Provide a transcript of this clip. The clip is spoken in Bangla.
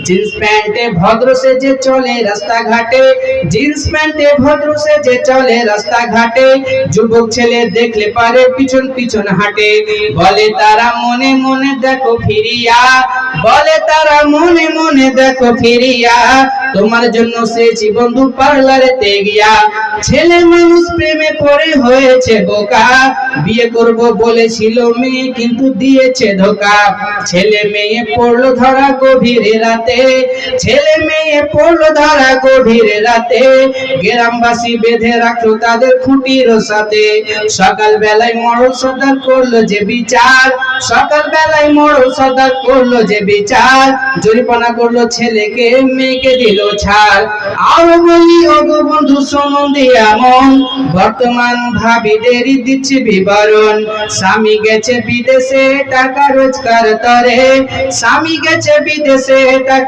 জিন্স প্যান্টে ভদ্র সেজে চলে রাস্তাঘাটে, জিন্স প্যান্টে ভদ্র সেজে চলে রাস্তাঘাটে, যুবক ছেলে দেখলে পারে পিছন পিছন হাঁটে, বলে তারা মনে মনে দেখো ফিরিয়া, বলে তারা মনে মনে দেখো ফিরিয়া, তোমার জন্য সেছি বন্ধু পার্লারেতে গিয়া। ছেলে মানুষ প্রেমে পড়ে হয়েছে বোকা, বিয়ে করব বলেছিল মেয়ে কিন্তু দিয়েছে ধোকা। ছেলে মেয়ে পড়লো ধরা গভীর রাতে, ছেলে মেয়ে পড়লো ধরা গভীর রাতে, গ্রামবাসী বেঁধে রাখলো তাদের খুঁটির সাথে। সকাল বেলায় মরল সর্দার করলো যে বিচার, সকাল বেলায় মরল সর্দার করলো যে বিচার, জরিমানা করলো ছেলেকে মেয়েকে দিল ছাড়। আরো বলি ওগো বন্ধু শোনো দিয়া মন, বর্তমান ভাবিদেরই দিচ্ছে বিবরণ। স্বামী গেছে বিদেশে টাকা রোজগার করে, স্বামী গেছে বিদেশে টাকা